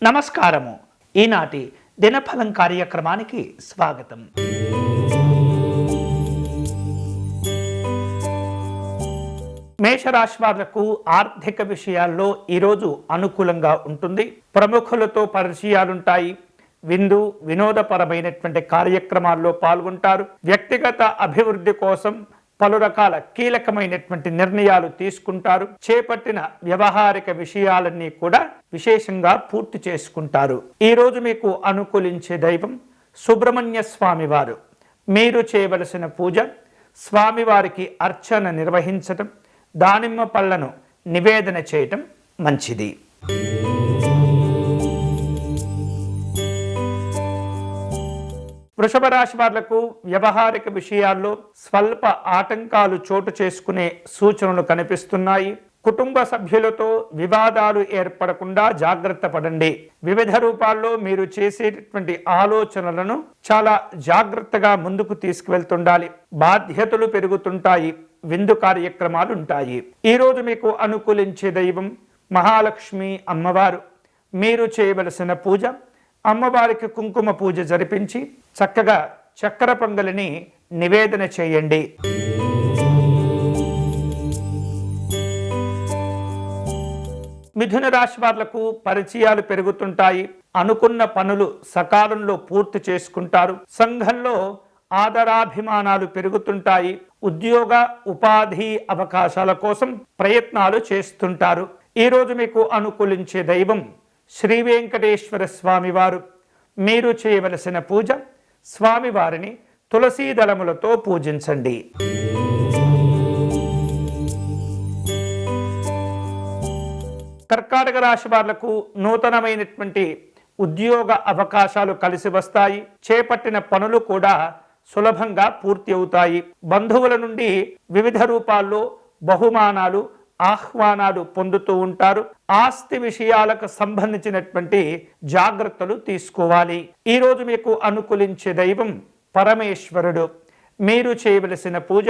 నమస్కారము. ఈనాటి దినఫలం కార్యక్రమానికి స్వాగతం. మేషరాశి వాళ్లకు ఆర్థిక విషయాల్లో ఈరోజు అనుకూలంగా ఉంటుంది. ప్రముఖులతో పరిచయాలుంటాయి. వినోదపరమైనటువంటి కార్యక్రమాల్లో పాల్గొంటారు. వ్యక్తిగత అభివృద్ధి కోసం పలు రకాల కీలకమైనటువంటి నిర్ణయాలు తీసుకుంటారు. చేపట్టిన వ్యవహారిక విషయాలన్నీ కూడా విశేషంగా పూర్తి చేసుకుంటారు. ఈరోజు మీకు అనుకూలించే దైవం సుబ్రహ్మణ్య స్వామి వారు. మీరు చేయవలసిన పూజ స్వామివారికి అర్చన నిర్వహించటం, దానిమ్మ పళ్ళను నివేదన చేయటం మంచిది. వృషభ రాశి వాళ్లకు వ్యవహారిక విషయాల్లో స్వల్ప ఆటంకాలు చోటు చేసుకునే సూచనలు కనిపిస్తున్నాయి. కుటుంబ సభ్యులతో వివాదాలు ఏర్పడకుండా జాగ్రత్త పడండి. వివిధ రూపాల్లో మీరు చేసేటటువంటి ఆలోచనలను చాలా జాగ్రత్తగా ముందుకు తీసుకువెళ్తుండాలి. బాధ్యతలు పెరుగుతుంటాయి. విందు కార్యక్రమాలు ఉంటాయి. ఈరోజు మీకు అనుకూలించే దైవం మహాలక్ష్మి అమ్మవారు. మీరు చేయవలసిన పూజ అమ్మవారికి కుంకుమ పూజ జరిపించి చక్కగా చక్కెర పొంగలిని నివేదన చేయండి. మిథున రాశి వాళ్లకు పరిచయాలు పెరుగుతుంటాయి. అనుకున్న పనులు సకాలంలో పూర్తి చేసుకుంటారు. సంఘంలో ఆదరాభిమానాలు పెరుగుతుంటాయి. ఉద్యోగ ఉపాధి అవకాశాల కోసం ప్రయత్నాలు చేస్తుంటారు. ఈరోజు మీకు అనుకూలించే దైవం శ్రీ వెంకటేశ్వర స్వామివారు. మీరు చేయవలసిన పూజ స్వామివారిని తులసీ దళములతో పూజించండి. కర్కాటక రాశి వాళ్లకు నూతనమైనటువంటి ఉద్యోగ అవకాశాలు కలిసి వస్తాయి. చేపట్టిన పనులు కూడా సులభంగా పూర్తి అవుతాయి. బంధువుల నుండి వివిధ రూపాల్లో బహుమానాలు ఆహ్వానాలు పొందుతూ ఉంటారు. ఆస్తి విషయాలకు సంబంధించినటువంటి జాగ్రత్తలు తీసుకోవాలి. ఈరోజు మీకు అనుకూలించే దైవం పరమేశ్వరుడు. మీరు చేయవలసిన పూజ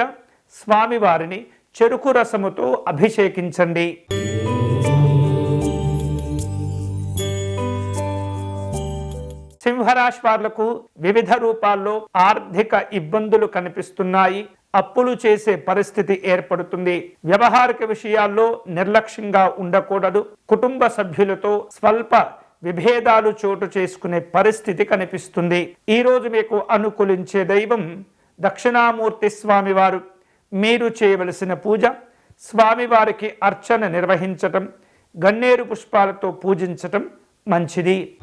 స్వామివారిని చెరుకు రసముతో అభిషేకించండి. సింహరాశి వాళ్లకు వివిధ రూపాల్లో ఆర్థిక ఇబ్బందులు కనిపిస్తున్నాయి. అప్పులు చేసే పరిస్థితి ఏర్పడుతుంది. వ్యవహారిక విషయాల్లో నిర్లక్ష్యంగా ఉండకూడదు. కుటుంబ సభ్యులతో స్వల్ప విభేదాలు చోటు చేసుకునే పరిస్థితి కనిపిస్తుంది. ఈరోజు మీకు అనుకూలించే దైవం దక్షిణామూర్తి స్వామివారు. మీరు చేయవలసిన పూజ స్వామివారికి అర్చన నిర్వహించటం, గన్నేరు పుష్పాలతో పూజించటం మంచిది.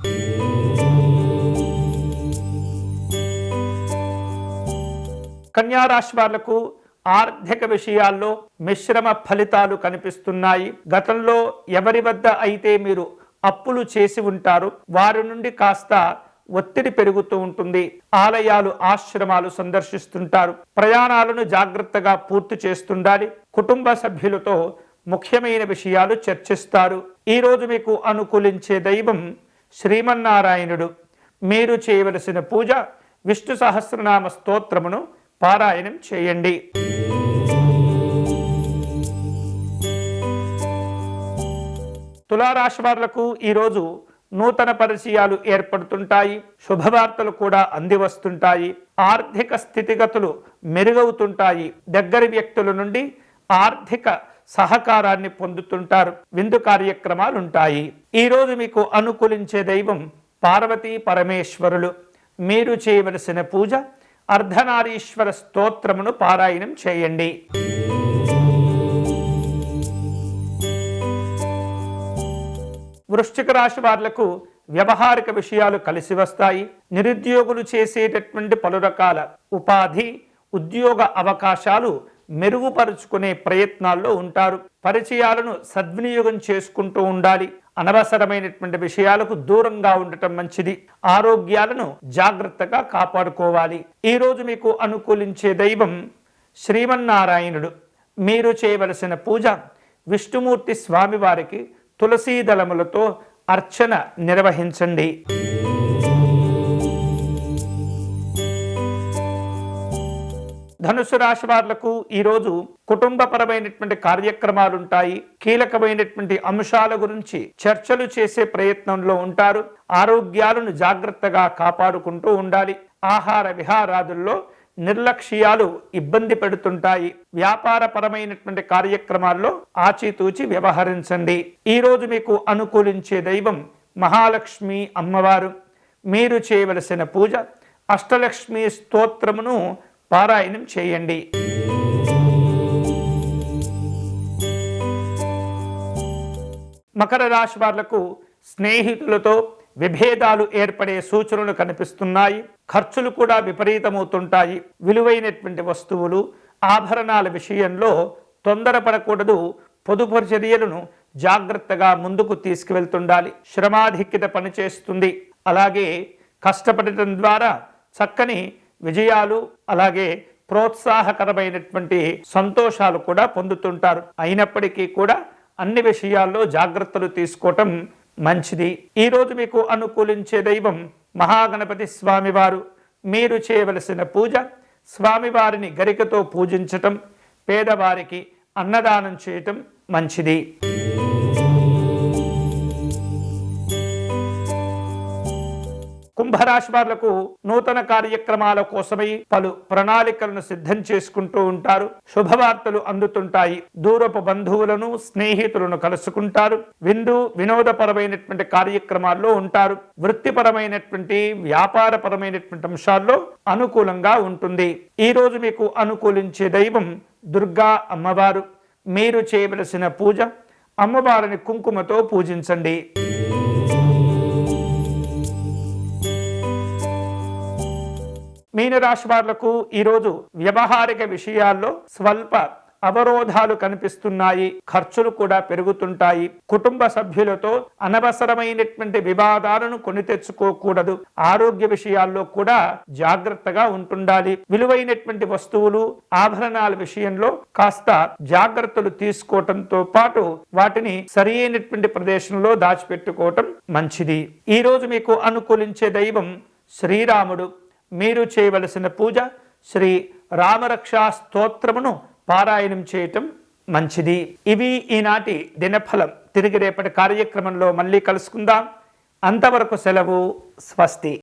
కన్యారాశి వాళ్లకు ఆర్థిక విషయాల్లో మిశ్రమ ఫలితాలు కనిపిస్తున్నాయి. గతంలో ఎవరి వద్ద అయితే మీరు అప్పులు చేసి ఉంటారో వారి నుండి కాస్త ఒత్తిడి పెరుగుతూ ఉంటుంది. ఆలయాలు ఆశ్రమాలు సందర్శిస్తుంటారు. ప్రయాణాలను జాగ్రత్తగా పూర్తి చేస్తుండాలి. కుటుంబ సభ్యులతో ముఖ్యమైన విషయాలు చర్చిస్తారు. ఈరోజు మీకు అనుకూలించే దైవం శ్రీమన్నారాయణుడు. మీరు చేయవలసిన పూజ విష్ణు సహస్రనామ స్తోత్రమును పారాయణం చేయండి. తులారాశి వాళ్లకు ఈరోజు నూతన పరిచయాలు ఏర్పడుతుంటాయి. శుభవార్తలు కూడా అంది వస్తుంటాయి. ఆర్థిక స్థితిగతులు మెరుగవుతుంటాయి. దగ్గరి వ్యక్తుల నుండి ఆర్థిక సహకారాన్ని పొందుతుంటారు. విందు కార్యక్రమాలు ఉంటాయి. ఈరోజు మీకు అనుకూలించే దైవం పార్వతీ పరమేశ్వరులు. మీరు చేయవలసిన పూజ అర్ధనారీశ్వర స్తోత్రమును పారాయణం చేయండి. వృశ్చిక రాశి వాళ్లకు వ్యవహారిక విషయాలు కలిసి వస్తాయి. నిరుద్యోగులు చేసేటటువంటి పలు రకాల ఉపాధి ఉద్యోగ అవకాశాలు మెరుగుపరుచుకునే ప్రయత్నాల్లో ఉంటారు. పరిచయాలను సద్వినియోగం చేసుకుంటూ ఉండాలి. అనవసరమైనటువంటి విషయాలకు దూరంగా ఉండటం మంచిది. ఆరోగ్యాలను జాగ్రత్తగా కాపాడుకోవాలి. ఈరోజు మీకు అనుకూలించే దైవం శ్రీమన్నారాయణుడు. మీరు చేయవలసిన పూజ విష్ణుమూర్తి స్వామివారికి తులసీ దళములతో అర్చన నిర్వహించండి. ధనుసు రాశి వాళ్లకు ఈరోజు కుటుంబపరమైనటువంటి కార్యక్రమాలు ఉంటాయి. కీలకమైనటువంటి అంశాల గురించి చర్చలు చేసే ప్రయత్నంలో ఉంటారు. ఆరోగ్యాలను జాగ్రత్తగా కాపాడుకుంటూ ఉండాలి. ఆహార విహారాదుల్లో నిర్లక్ష్యాలు ఇబ్బంది పెడుతుంటాయి. వ్యాపారపరమైనటువంటి కార్యక్రమాల్లో ఆచితూచి వ్యవహరించండి. ఈరోజు మీకు అనుకూలించే దైవం మహాలక్ష్మి అమ్మవారు. మీరు చేయవలసిన పూజ అష్టలక్ష్మి స్తోత్రమును పారాయణం చేయండి. మకర రాశి వాళ్లకు స్నేహితులతో విభేదాలు ఏర్పడే సూచనలు కనిపిస్తున్నాయి. ఖర్చులు కూడా విపరీతమవుతుంటాయి. విలువైనటువంటి వస్తువులు ఆభరణాల విషయంలో తొందరపడకూడదు. పొదుపు చర్యలను జాగ్రత్తగా ముందుకు తీసుకువెళ్తుండాలి. శ్రమాధిక్యత పనిచేస్తుంది. అలాగే కష్టపడటం ద్వారా చక్కని విజయాలు అలాగే ప్రోత్సాహకరమైనటువంటి సంతోషాలు కూడా పొందుతుంటారు. అయినప్పటికీ కూడా అన్ని విషయాల్లో జాగ్రత్తలు తీసుకోవటం మంచిది. ఈరోజు మీకు అనుకూలించే దైవం మహాగణపతి స్వామివారు. మీరు చేయవలసిన పూజ స్వామివారిని గరికతో పూజించటం, పేదవారికి అన్నదానం చేయటం మంచిది. కుంభరాశి వాళ్లకు నూతన కార్యక్రమాల కోసమై పలు ప్రణాళికలను సిద్ధం చేసుకుంటూ ఉంటారు. శుభవార్తలు అందుతుంటాయి. దూరపు బంధువులను స్నేహితులను కలుసుకుంటారు. వినోదపరమైనటువంటి కార్యక్రమాల్లో ఉంటారు. వృత్తిపరమైనటువంటి వ్యాపారపరమైనటువంటి అంశాల్లో అనుకూలంగా ఉంటుంది. ఈ రోజు మీకు అనుకూలించే దైవం దుర్గా అమ్మవారు. మీరు చేయవలసిన పూజ అమ్మవారిని కుంకుమతో పూజించండి. మీనరాశి వాళ్లకు ఈరోజు వ్యవహారిక విషయాల్లో స్వల్ప అవరోధాలు కనిపిస్తున్నాయి. ఖర్చులు కూడా పెరుగుతుంటాయి. కుటుంబ సభ్యులతో అనవసరమైనటువంటి వివాదాలను కొని తెచ్చుకోకూడదు. ఆరోగ్య విషయాల్లో కూడా జాగ్రత్తగా ఉంటుండాలి. విలువైనటువంటి వస్తువులు ఆభరణాల విషయంలో కాస్త జాగ్రత్తలు తీసుకోవటంతో పాటు వాటిని సరి అయినటువంటి ప్రదేశంలో దాచిపెట్టుకోవటం మంచిది. ఈ రోజు మీకు అనుకూలించే దైవం శ్రీరాముడు. మీరు చేయవలసిన పూజ శ్రీ రామరక్షా స్తోత్రమును పారాయణం చేయటం మంచిది. ఇవి ఈనాటి దినఫలం. తిరిగి రేపటి కార్యక్రమంలో మళ్ళీ కలుసుకుందాం. అంతవరకు సెలవు. స్వస్తి.